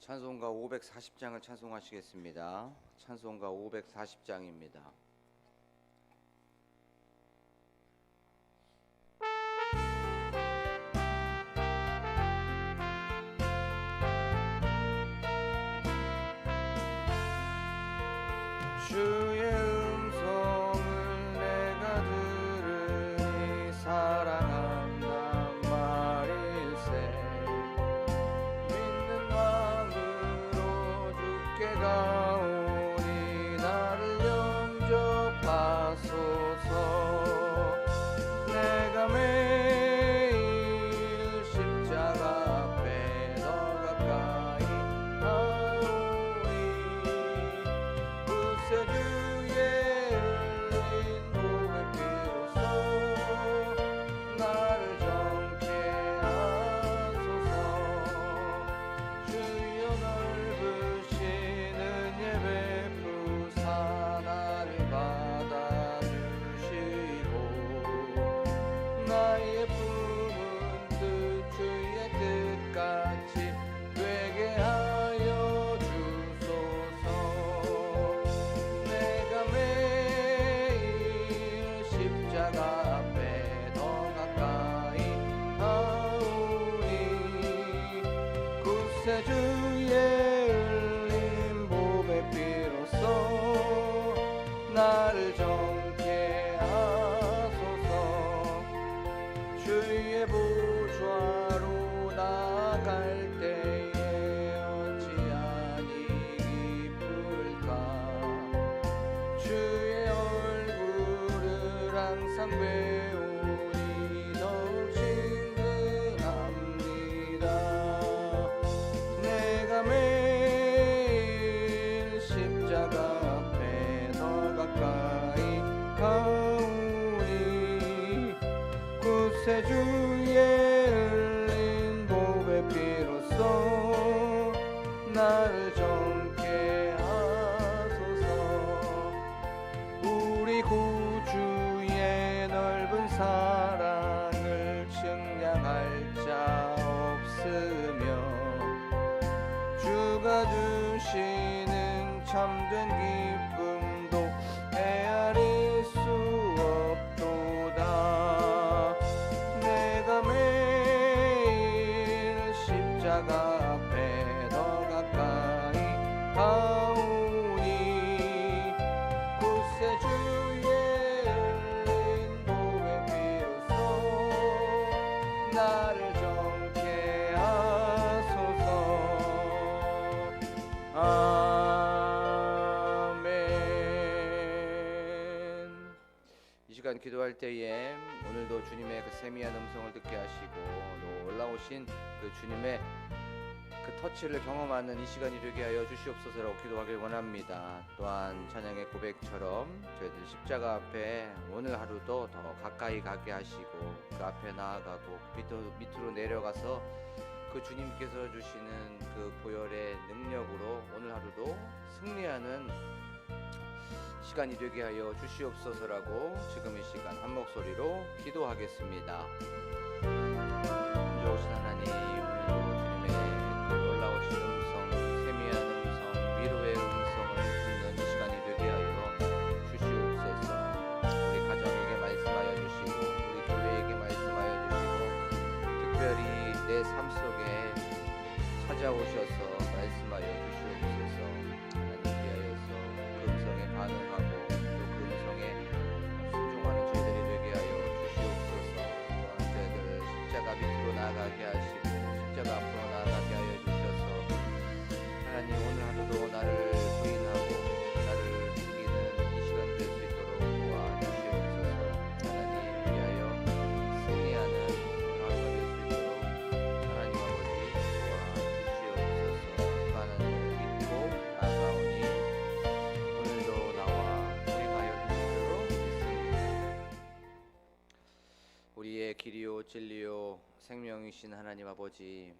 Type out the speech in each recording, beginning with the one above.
찬송가 540장을 찬송하시겠습니다. 찬송가 540장입니다. 주의 음성을 내가 들으니 사랑한단 말일세. 믿는 마음으로 주께 가오니 나를 영접하소서. 내가 매일 십자가 앞에 더 가까이 가오니 구세주의 흘린 몸의 피로써 나를 정케 하소서. 주여 넓으신 은혜 베푸사 나를 받아주시고 나의 품은 뜻 주의 뜻같이 되게 하여 주소서. 내가 매일 십자가 앞에 더 가까이 가오니 구세주의 흘린 몸의 피로써 나를 정케 하소서. 주의 보좌로 나아갈 때에 어찌하니 기쁠까. 주의 얼굴을 항상 배우니 더욱 친근합니다. 내가 매일 십자가 앞에 더 가까이 가오니 구세주의 흘린 몸의 피로써 나를 정케 하소서. 우리 구주의 넓은 사랑을 측량할 자 없으며 주가 주시는 참된 기쁨도 헤아릴 수 없도다. 내가 매일 십자가 앞에 더 가까이 가오니 구세주의 흘린 몸의 피로써 나를 정케 하소서. 아멘. 이 시간 기도할 때에 오늘도 주님의 그 세미한 음성을 듣게 하시고 또 올라오신 그 주님의 그 터치를 경험하는 이 시간이 되게 하여 주시옵소서라고 기도하길 원합니다. 또한 찬양의 고백처럼 저희들 십자가 앞에 오늘 하루도 더 가까이 가게 하시고 그 앞에 나아가고 밑으로 내려가서 그 주님께서 주시는 그 보혈의 능력으로 오늘 하루도 승리하는 시간이 되게 하여 주시옵소서라고 지금 이 시간 한 목소리로 기도하겠습니다. 좋으신 하나님, 오늘도 주님의 그 놀라우신 음성, 세미한 음성, 위로의 음성을 듣는 이 시간이 되게 하여 주시옵소서. 우리 가정에게 말씀하여 주시고 우리 교회에게 말씀하여 주시고 특별히 내 삶 속에 찾아오셔서 말씀하여 주시옵소서. 하나님 위하여서 그 음성에 반응하고 또 그 음성에 순종하는 저희들이 되게 하여 주시옵소서. 또한 저희들 십자가 밑으로 나아가게 하시고 십자가 앞으로 나아가게 하여 주셔서 하나님 오늘 하루도 나를 부인하고 나를 죽이는 이 시간 될 수 있도록 도와주시옵소서. 하나님 위하여 승리하는 오늘 하루가 될 수 있도록 하나님 아버지 도와주시옵소서. 하나님을 믿고 나아가오니 오늘도 나와 우리 가여 주시도록 믿습니다. 우리의 길이요 진리요 생명이신 하나님 아버지,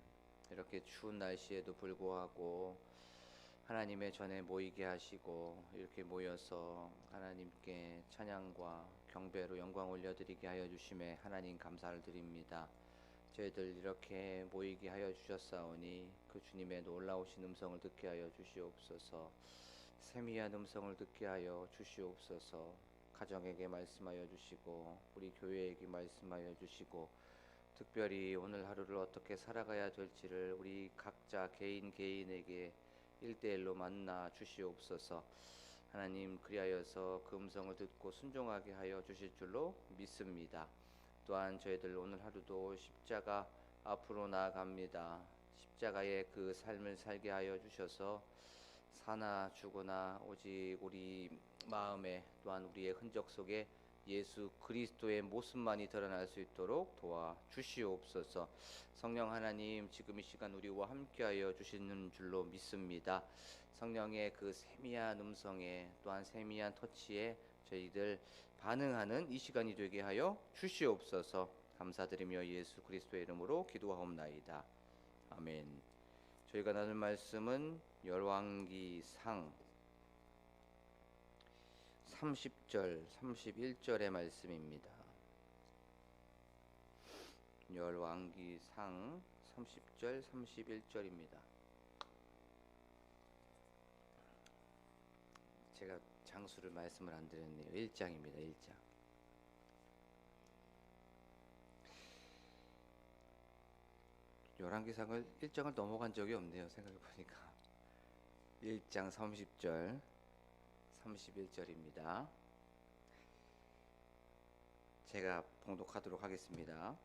이렇게 추운 날씨에도 불구하고 하나님의 전에 모이게 하시고 이렇게 모여서 하나님께 찬양과 경배로 영광 올려드리게 하여 주심에 하나님 감사를 드립니다. 저희들 이렇게 모이게 하여 주셨사오니 그 주님의 놀라우신 음성을 듣게 하여 주시옵소서. 세미한 음성을 듣게 하여 주시옵소서. 가정에게 말씀하여 주시고 우리 교회에게 말씀하여 주시고 특별히 오늘 하루를 어떻게 살아가야 될지를 우리 각자 개인에게 일대일로 만나 주시옵소서. 하나님, 그리하여서 그 음성을 듣고 순종하게 하여 주실 줄로 믿습니다. 또한 저희들 오늘 하루도 십자가 앞으로 나아갑니다. 십자가의 그 삶을 살게 하여 주셔서 사나 죽으나 오직 우리 마음에 또한 우리의 흔적 속에 예수 그리스도의 모습만이 드러날 수 있도록 도와 주시옵소서. 성령 하나님, 지금 이 시간 우리와 함께하여 주시는 줄로 믿습니다. 성령의 그 세미한 음성에 또한 세미한 터치에 저희들 반응하는 이 시간이 되게 하여 주시옵소서. 감사드리며 예수 그리스도의 이름으로 기도하옵나이다. 아멘. 저희가 나눌 말씀은 열왕기상 30절, 31절의 말씀입니다. 열왕기상 30절, 31절입니다. 제가 장수를 말씀을 안 드렸네요. 1장입니다. 1장. 열왕기상을 1장을 넘어간 적이 없네요. 생각해보니까 1장 30절 31절입니다. 제가 봉독하도록 하겠습니다.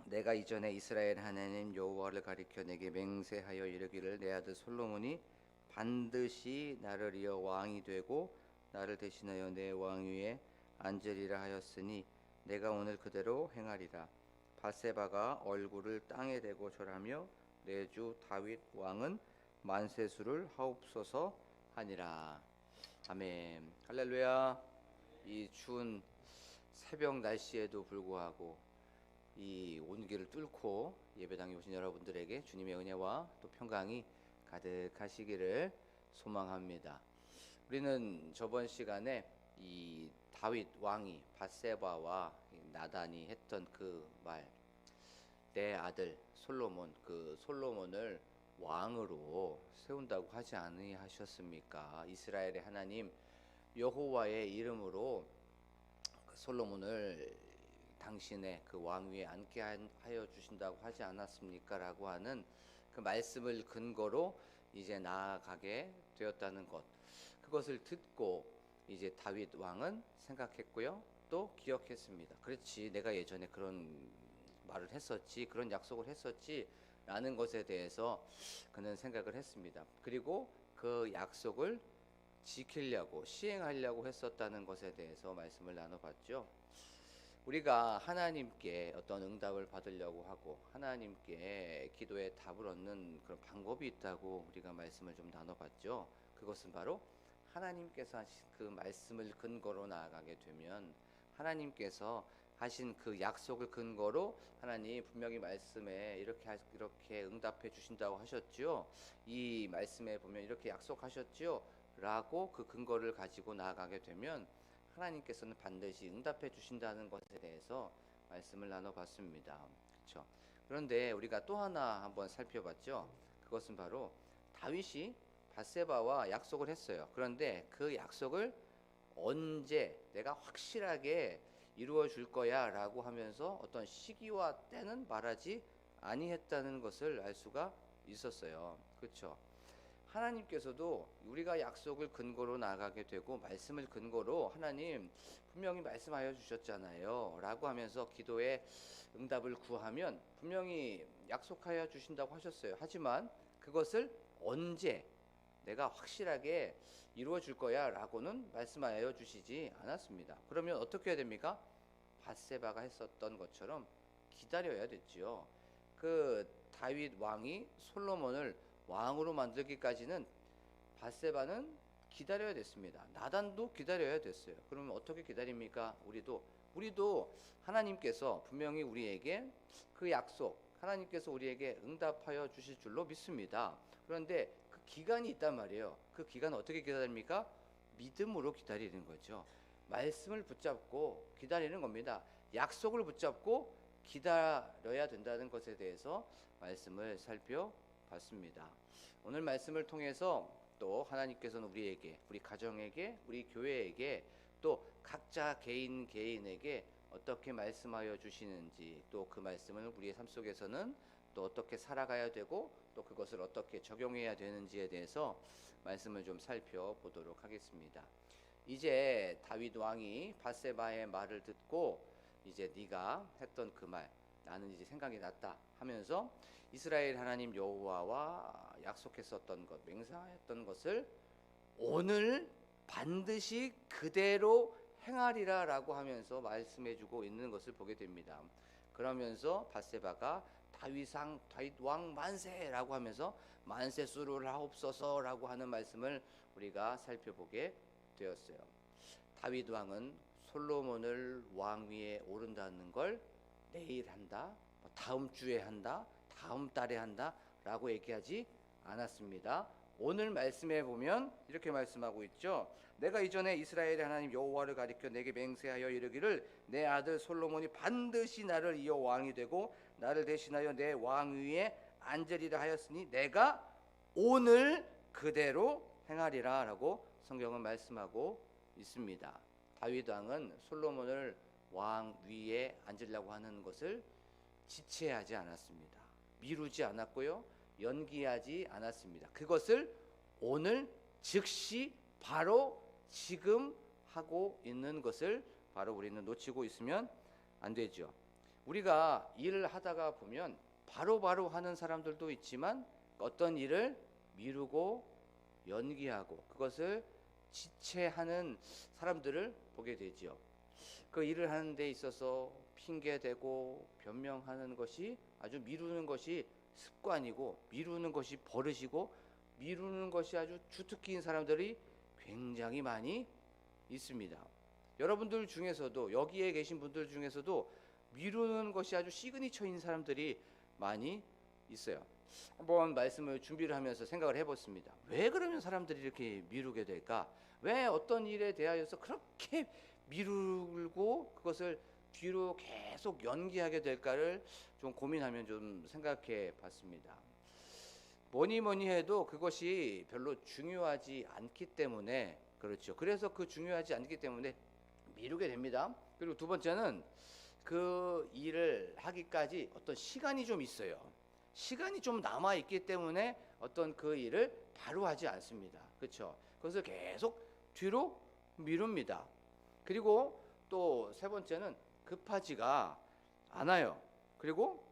내가 이전에 이스라엘 하나님 여호와를 가리켜 내게 맹세하여 이르기를 내 아들 솔로몬이 반드시 나를 이어 왕이 되고 나를 대신하여 내 왕위에 앉으리라 하였으니 내가 오늘 그대로 행하리라. 밧세바가 얼굴을 땅에 대고 절하며 내 주 다윗 왕은 만세수를 하옵소서 하니라. 아멘. 할렐루야. 이 추운 새벽 날씨에도 불구하고 이 온기를 뚫고 예배당에 오신 여러분들에게 주님의 은혜와 또 평강이 가득하시기를 소망합니다. 우리는 저번 시간에 이 다윗 왕이 밧세바와 나단이 했던 그 말, 내 아들 솔로몬, 그 솔로몬을 왕으로 세운다고 하지 아니하셨습니까? 이스라엘의 하나님 여호와의 이름으로 그 솔로몬을 당신의 그 왕위에 앉게 하여 주신다고 하지 않았습니까? 라고 하는 그 말씀을 근거로 이제 나아가게 되었다는 것, 그것을 듣고 이제 다윗 왕은 생각했고요, 또 기억했습니다. 그렇지, 내가 예전에 그런 말을 했었지, 그런 약속을 했었지 라는 것에 대해서 그는 생각을 했습니다. 그리고 그 약속을 지키려고 시행하려고 했었다는 것에 대해서 말씀을 나눠봤죠. 우리가 하나님께 어떤 응답을 받으려고 하고 하나님께 기도에 답을 얻는 그런 방법이 있다고 우리가 말씀을 좀 나눠봤죠. 그것은 바로 하나님께서 하신 그 말씀을 근거로 나아가게 되면 하나님께서 하신 그 약속을 근거로 하나님 분명히 말씀에 이렇게 응답해 주신다고 하셨죠. 이 말씀에 보면 이렇게 약속하셨죠. 라고 그 근거를 가지고 나아가게 되면 하나님께서는 반드시 응답해 주신다는 것에 대해서 말씀을 나눠봤습니다. 그렇죠? 그런데 우리가 또 하나 한번 살펴봤죠. 그것은 바로 다윗이 밧세바와 약속을 했어요. 그런데 그 약속을 언제 내가 확실하게 이루어 줄 거야 라고 하면서 어떤 시기와 때는 말하지 아니했다는 것을 알 수가 있었어요. 그렇죠? 하나님께서도 우리가 약속을 근거로 나가게 되고 말씀을 근거로 하나님 분명히 말씀하여 주셨잖아요 라고 하면서 기도에 응답을 구하면 분명히 약속하여 주신다고 하셨어요. 하지만 그것을 언제 내가 확실하게 이루어 줄 거야 라고는 말씀하여 주시지 않았습니다. 그러면 어떻게 해야 됩니까? 밧세바가 했었던 것처럼 기다려야 됐지요. 그 다윗 왕이 솔로몬을 왕으로 만들기까지는 밧세바는 기다려야 됐습니다. 나단도 기다려야 됐어요. 그러면 어떻게 기다립니까? 우리도 하나님께서 분명히 우리에게 그 약속, 하나님께서 우리에게 응답하여 주실 줄로 믿습니다. 그런데 그 기간이 있단 말이에요. 그 기간은 어떻게 기다립니까? 믿음으로 기다리는 거죠. 말씀을 붙잡고 기다리는 겁니다. 약속을 붙잡고 기다려야 된다는 것에 대해서 말씀을 살펴봤습니다. 오늘 말씀을 통해서 또 하나님께서는 우리에게, 우리 가정에게, 우리 교회에게, 또 각자 개인에게 어떻게 말씀하여 주시는지, 또 그 말씀을 우리의 삶 속에서는 또 어떻게 살아가야 되고 또 그것을 어떻게 적용해야 되는지에 대해서 말씀을 좀 살펴보도록 하겠습니다. 이제 다윗 왕이 밧세바의 말을 듣고 이제 네가 했던 그 말 나는 이제 생각이 났다 하면서 이스라엘 하나님 여호와와 약속했었던 것, 맹세하였던 것을 오늘 반드시 그대로 행하리라라고 하면서 말씀해주고 있는 것을 보게 됩니다. 그러면서 밧세바가 다윗 왕 만세라고 하면서 만세 수를 하옵소서라고 하는 말씀을 우리가 살펴보게 되었어요. 다윗 왕은 솔로몬을 왕위에 오른다는 걸 내일 한다, 다음 주에 한다, 다음 달에 한다라고 얘기하지 않았습니다. 오늘 말씀에 보면 이렇게 말씀하고 있죠. 내가 이전에 이스라엘의 하나님 여호와를 가리켜 내게 맹세하여 이르기를 내 아들 솔로몬이 반드시 나를 이어 왕이 되고 나를 대신하여 내 왕위에 앉으리라 하였으니 내가 오늘 그대로 행하리라 라고 성경은 말씀하고 있습니다. 다윗 왕은 솔로몬을 왕위에 앉으려고 하는 것을 지체하지 않았습니다. 미루지 않았고요, 연기하지 않았습니다. 그것을 오늘 즉시 바로 지금 하고 있는 것을 바로 우리는 놓치고 있으면 안 되죠. 우리가 일을 하다가 보면 바로바로 하는 사람들도 있지만 어떤 일을 미루고 연기하고 그것을 지체하는 사람들을 보게 되죠. 그 일을 하는 데 있어서 핑계대고 변명하는 것이 아주 미루는 것이 습관이고 미루는 것이 버릇이고 미루는 것이 아주 주특기인 사람들이 굉장히 많이 있습니다. 여러분들 중에서도, 여기에 계신 분들 중에서도 미루는 것이 아주 시그니처인 사람들이 많이 있어요. 한번 말씀을 준비를 하면서 생각을 해봤습니다. 왜 그러면 사람들이 이렇게 미루게 될까? 왜 어떤 일에 대하여서 그렇게 미루고 그것을 뒤로 계속 연기하게 될까를 좀 고민하면 좀 생각해 봤습니다. 뭐니 해도 그것이 별로 중요하지 않기 때문에 그렇죠. 그래서 그 중요하지 않기 때문에 미루게 됩니다. 그리고 두 번째는 그 일을 하기까지 어떤 시간이 좀 있어요. 시간이 좀 남아 있기 때문에 어떤 그 일을 바로 하지 않습니다. 그렇죠. 그것을 계속 뒤로 미룹니다. 그리고 또 세 번째는 급하지가 않아요. 그리고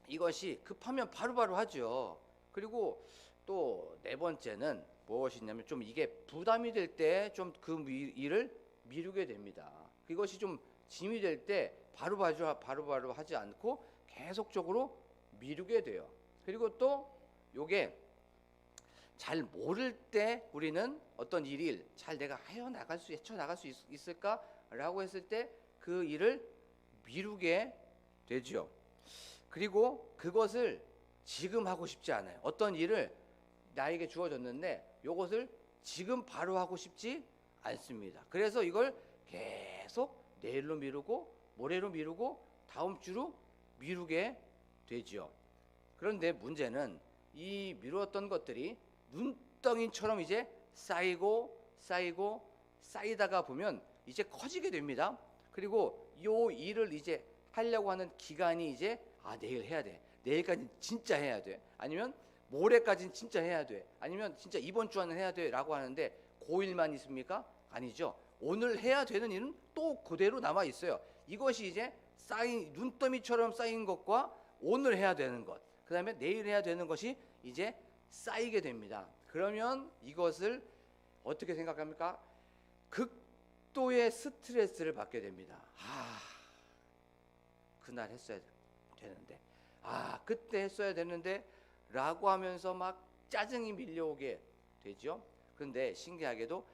이것이 급하면 바로바로 하죠. 그리고 또 네 번째는 무엇이냐면 좀 이게 부담이 될 때 좀 그 일을 미루게 됩니다. 그것이 좀 짐이 될 때 바로바로 하지 않고 계속적으로 미루게 돼요. 그리고 또 요게 잘 모를 때 우리는 어떤 일을 잘 내가 헤쳐나갈 수 있을까라고 했을 때 그 일을 미루게 되죠. 그리고 그것을 지금 하고 싶지 않아요. 어떤 일을 나에게 주어졌는데 이것을 지금 바로 하고 싶지 않습니다. 그래서 이걸 계속 내일로 미루고 모레로 미루고 다음 주로 미루게 되죠. 그런데 문제는 이 미루었던 것들이 눈덩이처럼 이제 쌓이다가 보면 이제 커지게 됩니다. 그리고 이 일을 이제 하려고 하는 기간이 이제 내일 해야 돼. 내일까지는 진짜 해야 돼. 아니면 모레까지는 진짜 해야 돼. 아니면 진짜 이번 주 안에 해야 돼 라고 하는데 그 일만 있습니까? 아니죠. 오늘 해야 되는 일은 또 그대로 남아 있어요. 이것이 이제 눈더미처럼 쌓인 것과 오늘 해야 되는 것, 그 다음에 내일 해야 되는 것이 이제 쌓이게 됩니다. 그러면 이것을 어떻게 생각합니까? 극도의 스트레스를 받게 됩니다. 그날 했어야 되는데, 그때 했어야 되는데 라고 하면서 막 짜증이 밀려오게 되죠. 그런데 신기하게도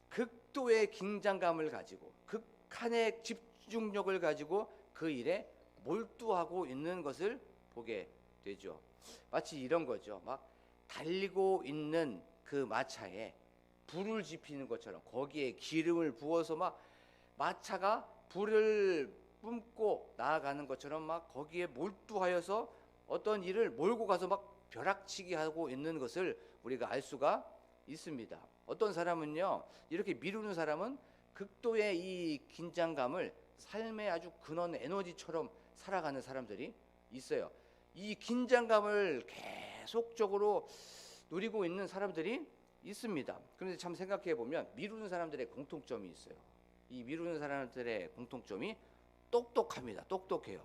극도의 긴장감을 가지고 극한의 집중력을 가지고 그 일에 몰두하고 있는 것을 보게 되죠. 마치 이런 거죠. 막 달리고 있는 그 마차에 불을 지피는 것처럼 거기에 기름을 부어서 막 마차가 불을 뿜고 나아가는 것처럼 막 거기에 몰두하여서 어떤 일을 몰고 가서 막 벼락치기 하고 있는 것을 우리가 알 수가 있습니다. 어떤 사람은요, 이렇게 미루는 사람은 극도의 이 긴장감을 삶의 아주 근원 에너지처럼 살아가는 사람들이 있어요. 이 긴장감을 계속적으로 누리고 있는 사람들이 있습니다. 그런데 참 생각해 보면 미루는 사람들의 공통점이 있어요. 이 미루는 사람들의 공통점이 똑똑합니다. 똑똑해요.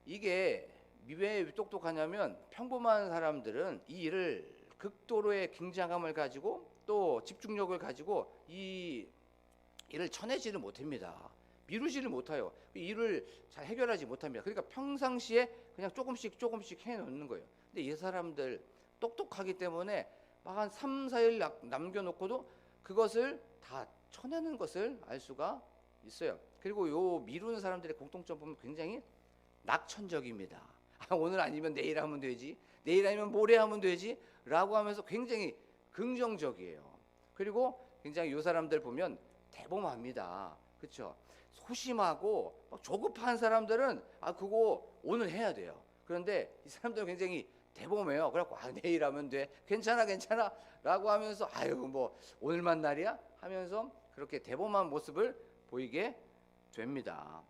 이게 왜 똑똑하냐면 평범한 사람들은 이 일을 극도로의 긴장감을 가지고 또 집중력을 가지고 이 일을 쳐내지를 못합니다. 미루지를 못해요. 일을 잘 해결하지 못합니다. 그러니까 평상시에 그냥 조금씩 해놓는 거예요. 근데 이 사람들 똑똑하기 때문에 막 한 3, 4일 남겨놓고도 그것을 다 쳐내는 것을 알 수가 있어요. 그리고 요 미루는 사람들의 공통점 보면 굉장히 낙천적입니다. 오늘 아니면 내일 하면 되지, 내일 아니면 모레 하면 되지 라고 하면서 굉장히 긍정적이에요. 그리고 굉장히 요 사람들 보면 대범합니다. 그렇죠? 소심하고 막 조급한 사람들은 그거 오늘 해야 돼요. 그런데 이 사람들은 굉장히 대범해요. 그래갖고 내일 하면 돼, 괜찮아 라고 하면서 아유 뭐 오늘만 날이야 하면서 그렇게 대범한 모습을 보이게 됩니다.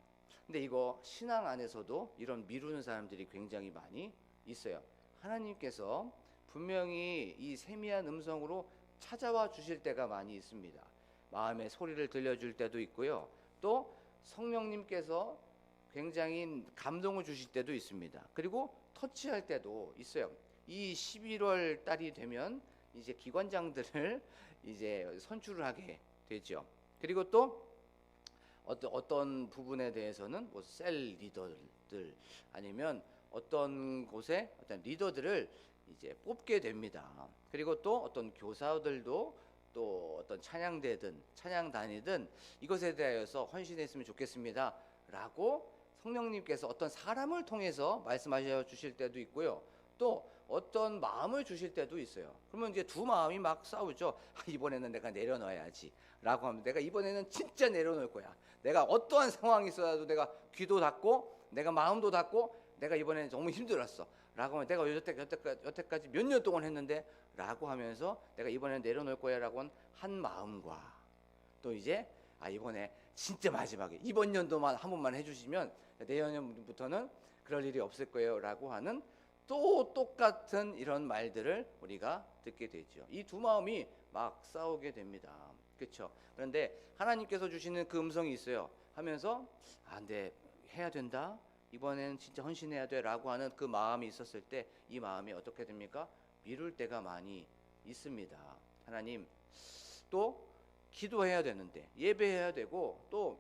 근데 이거 신앙 안에서도 이런 미루는 사람들이 굉장히 많이 있어요. 하나님께서 분명히 이 세미한 음성으로 찾아와 주실 때가 많이 있습니다. 마음의 소리를 들려줄 때도 있고요. 또 성령님께서 굉장히 감동을 주실 때도 있습니다. 그리고 터치할 때도 있어요. 이 11월 달이 되면 이제 기관장들을 이제 선출을 하게 되죠. 그리고 또 어떤 부분에 대해서는 뭐 셀 리더들 아니면 어떤 곳에 어떤 리더들을 이제 뽑게 됩니다. 그리고 또 어떤 교사들도 또 어떤 찬양대든 찬양단이든 이것에 대하여서 헌신했으면 좋겠습니다 라고 성령님께서 어떤 사람을 통해서 말씀하셔 주실 때도 있고요. 또 어떤 마음을 주실 때도 있어요. 그러면 이제 두 마음이 막 싸우죠. 이번에는 내가 내려놔야지 라고 하면 내가 이번에는 진짜 내려놓을 거야. 내가 어떠한 상황이 있어도 내가 귀도 닫고 내가 마음도 닫고 내가 이번에는 너무 힘들었어 라고 하면 내가 여태까지 몇 년 동안 했는데 라고 하면서 내가 이번에는 내려놓을 거야 라고 한 마음과 또 이제 이번에 진짜 마지막에 이번 연도만 한 번만 해주시면 내년부터는 그럴 일이 없을 거예요 라고 하는 또 똑같은 이런 말들을 우리가 듣게 되죠. 이 두 마음이 막 싸우게 됩니다. 그렇죠? 그런데 하나님께서 주시는 그 음성이 있어요. 하면서 네, 해야 된다. 이번에는 진짜 헌신해야 돼 라고 하는 그 마음이 있었을 때 이 마음이 어떻게 됩니까? 미룰 때가 많이 있습니다. 하나님, 또 기도해야 되는데 예배해야 되고 또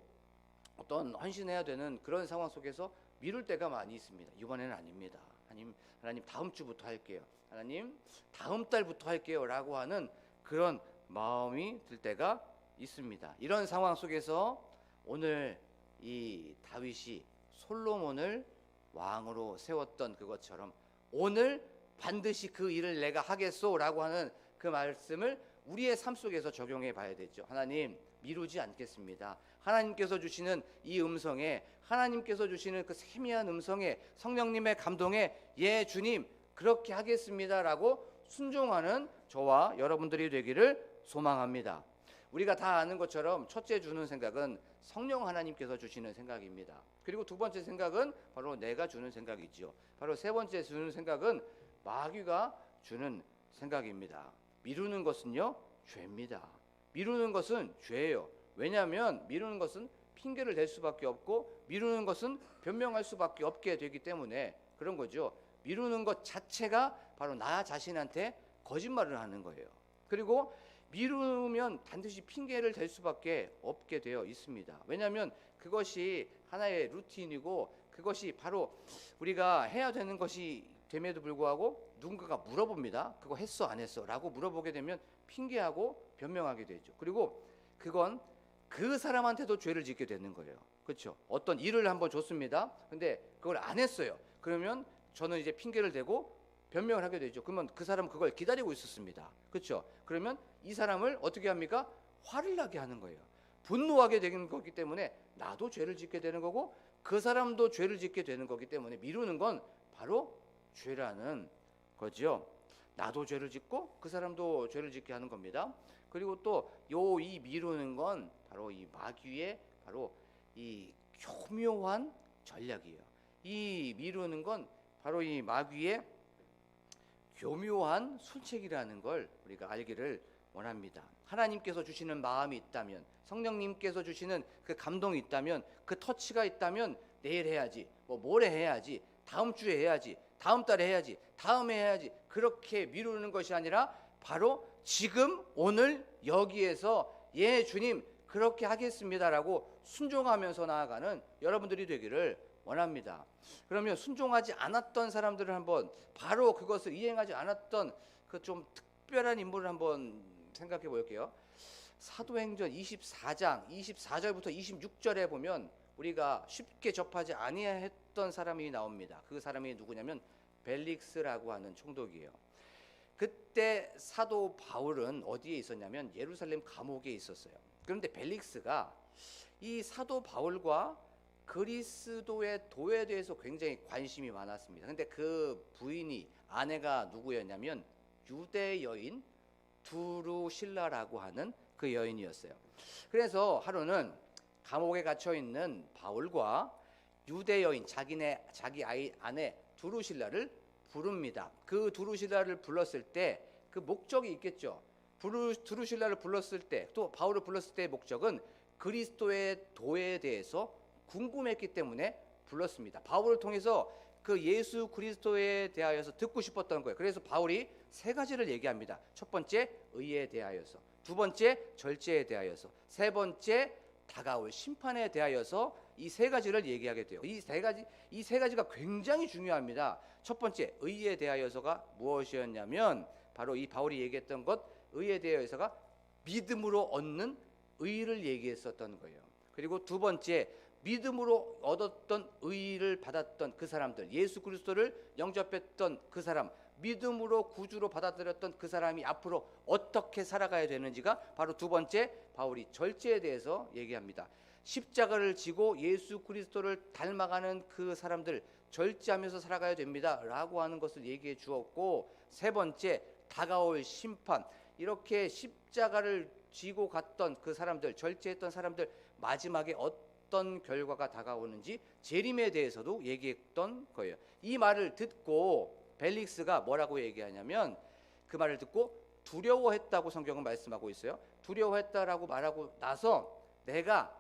어떤 헌신해야 되는 그런 상황 속에서 미룰 때가 많이 있습니다. 이번에는 아닙니다. 하나님 다음 주부터 할게요. 하나님 다음 달부터 할게요 라고 하는 그런 마음이 들 때가 있습니다. 이런 상황 속에서 오늘 이 다윗이 솔로몬을 왕으로 세웠던 그것처럼 오늘 반드시 그 일을 내가 하겠소라고 하는 그 말씀을 우리의 삶 속에서 적용해 봐야 되죠. 하나님 미루지 않겠습니다. 하나님께서 주시는 이 음성에, 하나님께서 주시는 그 세미한 음성에, 성령님의 감동에 예 주님 그렇게 하겠습니다라고 순종하는 저와 여러분들이 되기를 소망합니다. 우리가 다 아는 것처럼 첫째 주는 생각은 성령 하나님께서 주시는 생각입니다. 그리고 두 번째 생각은 바로 내가 주는 생각이지요. 바로 세 번째 주는 생각은 마귀가 주는 생각입니다. 미루는 것은요 죄입니다. 미루는 것은 죄예요. 왜냐하면 미루는 것은 핑계를 댈 수밖에 없고 미루는 것은 변명할 수밖에 없게 되기 때문에 그런 거죠. 미루는 것 자체가 바로 나 자신한테 거짓말을 하는 거예요. 그리고 미루면 반드시 핑계를 댈 수밖에 없게 되어 있습니다. 왜냐하면 그것이 하나의 루틴이고 그것이 바로 우리가 해야 되는 것이 됨에도 불구하고 누군가가 물어봅니다. 그거 했어 안 했어 라고 물어보게 되면 핑계하고 변명하게 되죠. 그리고 그건 그 사람한테도 죄를 짓게 되는 거예요. 그렇죠? 어떤 일을 한번 줬습니다. 근데 그걸 안 했어요. 그러면 저는 이제 핑계를 대고 변명을 하게 되죠. 그러면 그 사람은 그걸 기다리고 있었습니다. 그렇죠? 그러면 이 사람을 어떻게 합니까? 화를 나게 하는 거예요. 분노하게 되는 거기 때문에 나도 죄를 짓게 되는 거고 그 사람도 죄를 짓게 되는 거기 때문에 미루는 건 바로 죄라는 거죠. 나도 죄를 짓고 그 사람도 죄를 짓게 하는 겁니다. 그리고 또 이 미루는 건 바로 이 마귀의 바로 이 교묘한 전략이에요. 이 미루는 건 바로 이 마귀의 교묘한 술책이라는 걸 우리가 알기를 원합니다. 하나님께서 주시는 마음이 있다면, 성령님께서 주시는 그 감동이 있다면, 그 터치가 있다면 내일 해야지, 모레 해야지, 다음 주에 해야지, 다음 달에 해야지, 다음에 해야지, 그렇게 미루는 것이 아니라 바로 지금 오늘 여기에서 예 주님 그렇게 하겠습니다라고 순종하면서 나아가는 여러분들이 되기를 원합니다. 그러면 순종하지 않았던 사람들을 한번, 바로 그것을 이행하지 않았던 그 좀 특별한 인물을 한번 생각해 볼게요. 사도행전 24장 24절부터 26절에 보면 우리가 쉽게 접하지 아니했던 사람이 나옵니다. 그 사람이 누구냐면 벨릭스라고 하는 총독이에요. 그때 사도 바울은 어디에 있었냐면 예루살렘 감옥에 있었어요. 그런데 벨릭스가 이 사도 바울과 그리스도의 도에 대해서 굉장히 관심이 많았습니다. 근데 그 부인이, 아내가 누구였냐면 유대 여인 두루실라라고 하는 그 여인이었어요. 그래서 하루는 감옥에 갇혀 있는 바울과 유대 여인, 자기 아내 두루실라를 부릅니다. 그 두루실라를 불렀을 때 그 목적이 있겠죠. 두루실라를 불렀을 때, 또 바울을 불렀을 때의 목적은 그리스도의 도에 대해서 궁금했기 때문에 불렀습니다. 바울을 통해서 그 예수 그리스도에 대하여서 듣고 싶었던 거예요. 그래서 바울이 세 가지를 얘기합니다. 첫 번째, 의에 대하여서; 두 번째, 절제에 대하여서; 세 번째, 다가올 심판에 대하여서 이 세 가지를 얘기하게 돼요. 이 세 가지가 굉장히 중요합니다. 첫 번째, 의에 대하여서가 무엇이었냐면 바로 이 바울이 얘기했던 것, 의에 대하여서가 믿음으로 얻는 의를 얘기했었던 거예요. 그리고 두 번째, 믿음으로 얻었던 의를 받았던 그 사람들, 예수 그리스도를 영접했던 그 사람, 믿음으로 구주로 받아들였던 그 사람이 앞으로 어떻게 살아가야 되는지가 바로 두 번째, 바울이 절제에 대해서 얘기합니다. 십자가를 지고 예수 그리스도를 닮아가는 그 사람들, 절제하면서 살아가야 됩니다 라고 하는 것을 얘기해 주었고, 세 번째, 다가올 심판, 이렇게 십자가를 지고 갔던 그 사람들, 절제했던 사람들, 마지막에 어떤 결과가 다가오는지 재림에 대해서도 얘기했던 거예요. 이 말을 듣고 벨릭스가 뭐라고 얘기하냐면, 그 말을 듣고 두려워했다고 성경은 말씀하고 있어요. 두려워했다라고 말하고 나서 내가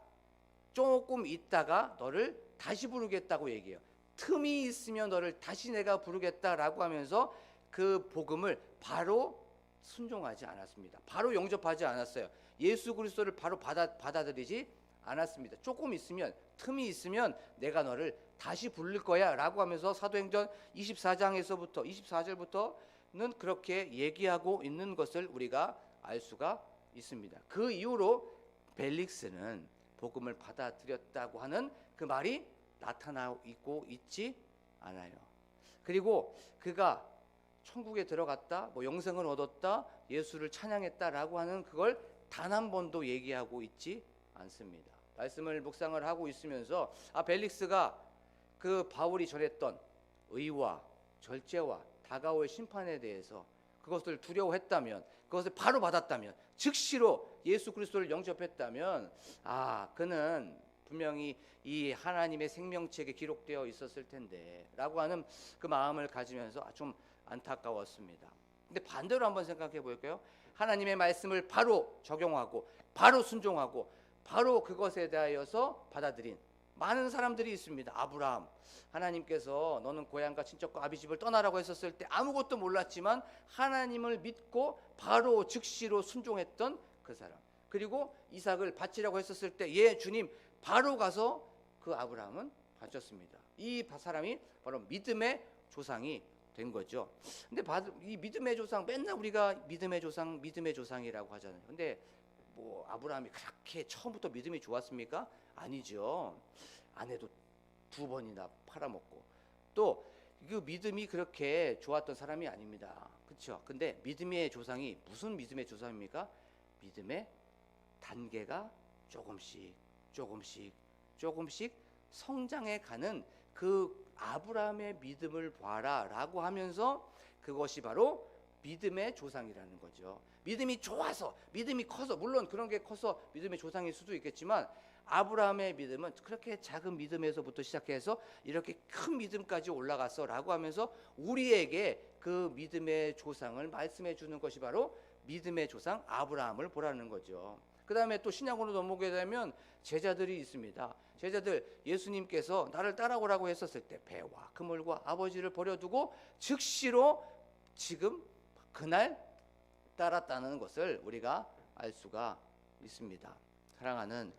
조금 있다가 너를 다시 부르겠다고 얘기해요. 틈이 있으면 너를 다시 내가 부르겠다라고 하면서 그 복음을 바로 순종하지 않았습니다. 바로 영접하지 않았어요. 예수 그리스도를 바로 받아들이지 않았습니다. 조금 있으면, 틈이 있으면 내가 너를 다시 부를 거야 라고 하면서 사도행전 24장에서부터 24절부터는 그렇게 얘기하고 있는 것을 우리가 알 수가 있습니다. 그 이후로 벨릭스는 복음을 받아들였다고 하는 그 말이 나타나고 있지 않아요. 그리고 그가 천국에 들어갔다, 영생을 얻었다, 예수를 찬양했다라고 하는 그걸 단 한 번도 얘기하고 있지 않습니다. 말씀을 묵상을 하고 있으면서 벨릭스가 그 바울이 전했던 의와 절제와 다가올 심판에 대해서 그것을 두려워했다면, 그것을 바로 받았다면, 즉시로 예수 그리스도를 영접했다면 그는 분명히 이 하나님의 생명책에 기록되어 있었을 텐데 라고 하는 그 마음을 가지면서 좀 안타까웠습니다. 근데 반대로 한번 생각해 볼까요? 하나님의 말씀을 바로 적용하고 바로 순종하고 바로 그것에 대하여서 받아들인 많은 사람들이 있습니다. 아브라함, 하나님께서 너는 고향과 친척과 아비집을 떠나라고 했었을 때 아무것도 몰랐지만 하나님을 믿고 바로 즉시로 순종했던 그 사람. 그리고 이삭을 바치라고 했었을 때 예 주님 바로 가서 그 아브라함은 바쳤습니다. 이 사람이 바로 믿음의 조상이 된 거죠. 근데 이 믿음의 조상, 맨날 우리가 믿음의 조상이라고 하잖아요. 근데 아브라함이 그렇게 처음부터 믿음이 좋았습니까? 아니죠. 아내도 2번이나 팔아먹고 또 그 믿음이 그렇게 좋았던 사람이 아닙니다. 그렇죠? 근데 믿음의 조상이 무슨 믿음의 조상입니까? 믿음의 단계가 조금씩 조금씩 조금씩 성장해 가는 그 아브라함의 믿음을 봐라라고 하면서 그것이 바로 믿음의 조상이라는 거죠. 믿음이 좋아서, 믿음이 커서, 물론 그런 게 커서 믿음의 조상일 수도 있겠지만 아브라함의 믿음은 그렇게 작은 믿음에서부터 시작해서 이렇게 큰 믿음까지 올라갔어라고 하면서 우리에게 그 믿음의 조상을 말씀해 주는 것이 바로 믿음의 조상 아브라함을 보라는 거죠. 그 다음에 또 신약으로 넘어오게 되면 제자들이 있습니다. 제자들, 예수님께서 나를 따라오라고 했었을 때 배와 그물과 아버지를 버려두고 즉시로 지금 그날 따랐다는 것을 우리가 알 수가 있습니다. 사랑하는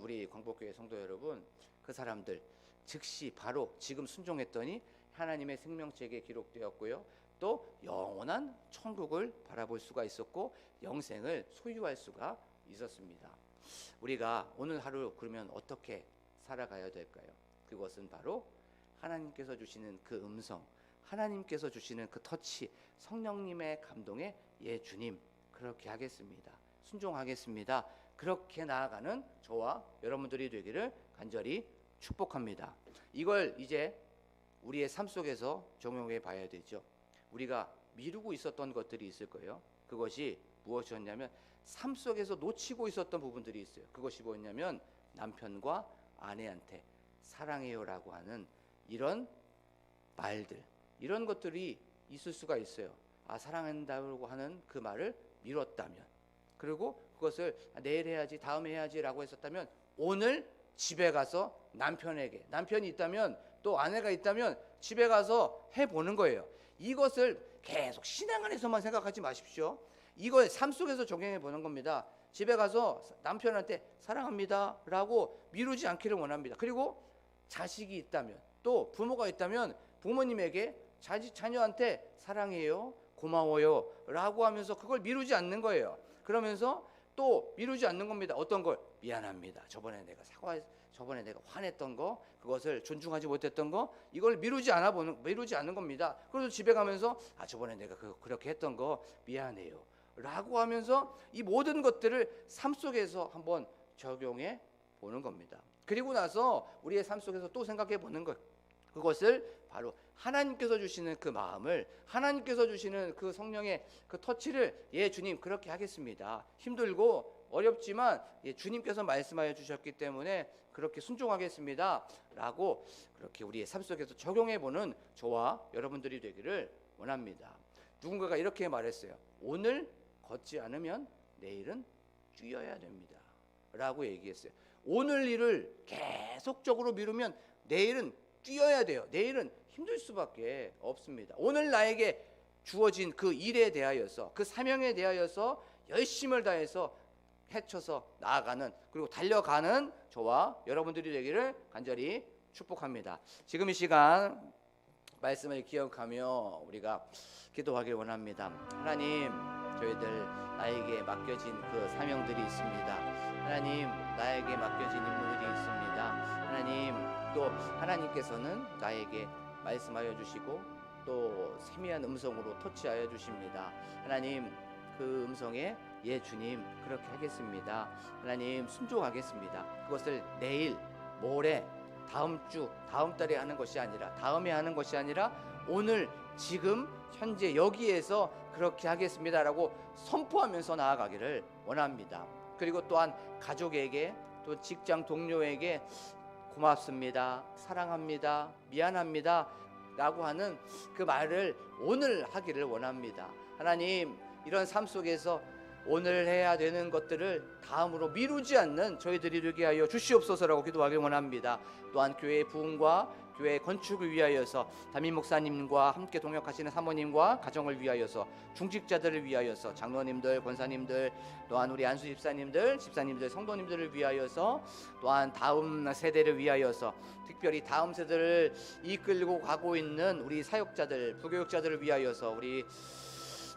우리 광복교회 성도 여러분, 그 사람들 즉시 바로 지금 순종했더니 하나님의 생명책에 기록되었고요, 또 영원한 천국을 바라볼 수가 있었고 영생을 소유할 수가 있었습니다. 우리가 오늘 하루 그러면 어떻게 살아가야 될까요? 그것은 바로 하나님께서 주시는 그 음성, 하나님께서 주시는 그 터치, 성령님의 감동에 예 주님 그렇게 하겠습니다, 순종하겠습니다, 그렇게 나아가는 저와 여러분들이 되기를 간절히 축복합니다. 이걸 이제 우리의 삶 속에서 적용해 봐야 되죠. 우리가 미루고 있었던 것들이 있을 거예요. 그것이 무엇이었냐면 삶 속에서 놓치고 있었던 부분들이 있어요. 그것이 뭐였냐면 남편과 아내한테 사랑해요라고 하는 이런 말들, 이런 것들이 있을 수가 있어요. 사랑한다고 하는 그 말을 미뤘다면, 그리고 그것을 내일 해야지, 다음에 해야지라고 했었다면 오늘 집에 가서 남편에게, 남편이 있다면 또 아내가 있다면 집에 가서 해보는 거예요. 이것을 계속 신앙 안에서만 생각하지 마십시오. 이걸 삶 속에서 적용해 보는 겁니다. 집에 가서 남편한테 사랑합니다 라고 미루지 않기를 원합니다. 그리고 자식이 있다면, 또 부모가 있다면 부모님에게 자녀한테 사랑해요, 고마워요 라고 하면서 그걸 미루지 않는 거예요. 그러면서 또 미루지 않는 겁니다. 어떤 걸? 미안합니다, 저번에 내가 화냈던 거, 그것을 존중하지 못했던 거, 이걸 미루지 않는 겁니다. 그래서 집에 가면서 저번에 내가 그렇게 했던 거 미안해요 라고 하면서 이 모든 것들을 삶 속에서 한번 적용해 보는 겁니다. 그리고 나서 우리의 삶 속에서 또 생각해 보는 것, 그것을 바로 하나님께서 주시는 그 마음을, 하나님께서 주시는 그 성령의 그 터치를 예 주님 그렇게 하겠습니다, 힘들고 어렵지만 예 주님께서 말씀하여 주셨기 때문에 그렇게 순종하겠습니다 라고 그렇게 우리의 삶 속에서 적용해 보는 저와 여러분들이 되기를 원합니다. 누군가가 이렇게 말했어요. 오늘 걷지 않으면 내일은 뛰어야 됩니다 라고 얘기했어요. 오늘 일을 계속적으로 미루면 내일은 뛰어야 돼요. 내일은 힘들 수밖에 없습니다. 오늘 나에게 주어진 그 일에 대하여서, 그 사명에 대하여서 열심을 다해서 헤쳐서 나아가는, 그리고 달려가는 저와 여러분들이 되기를 간절히 축복합니다. 지금 이 시간 말씀을 기억하며 우리가 기도하길 원합니다. 하나님, 저희들 나에게 맡겨진 그 사명들이 있습니다. 하나님, 나에게 맡겨진 임무들이 있습니다. 하나님, 또 하나님께서는 나에게 말씀하여 주시고 또 세미한 음성으로 터치하여 주십니다. 하나님, 그 음성에 예 주님 그렇게 하겠습니다, 하나님 순종하겠습니다. 그것을 내일, 모레, 다음 주, 다음 달에 하는 것이 아니라, 다음에 하는 것이 아니라 오늘, 지금, 현재 여기에서 그렇게 하겠습니다라고 선포하면서 나아가기를 원합니다. 그리고 또한 가족에게, 또 직장 동료에게 고맙습니다, 사랑합니다, 미안합니다 라고 하는 그 말을 오늘 하기를 원합니다. 하나님, 이런 삶 속에서 오늘 해야 되는 것들을 다음으로 미루지 않는 저희들이 되게 하여 주시옵소서라고 기도하길 원합니다. 또한 교회의 부흥과 교회 건축을 위하여서 담임 목사님과 함께 동역하시는 사모님과 가정을 위하여서, 중직자들을 위하여서, 장로님들, 권사님들, 또한 우리 안수 집사님들, 성도님들을 위하여서, 또한 다음 세대를 위하여서, 특별히 다음 세대를 이끌고 가고 있는 우리 사역자들, 부교육자들을 위하여서, 우리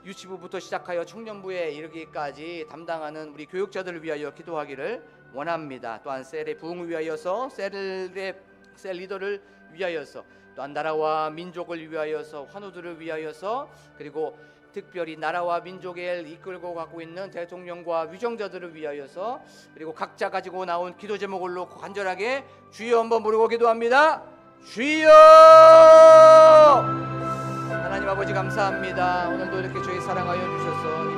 유치부부터 시작하여 청년부에 이르기까지 담당하는 우리 교육자들을 위하여 기도하기를 원합니다. 또한 셀의 부흥을 위하여서, 셀 리더를 위하여서, 또한 나라와 민족을 위하여서, 환우들을 위하여서, 그리고 특별히 나라와 민족을 이끌고 가고 있는 대통령과 위정자들을 위하여서, 그리고 각자 가지고 나온 기도 제목을 간절하게 주여 한번 부르고 기도합니다. 주여! 하나님 아버지 감사합니다. 오늘도 이렇게 저희 사랑하여 주셔서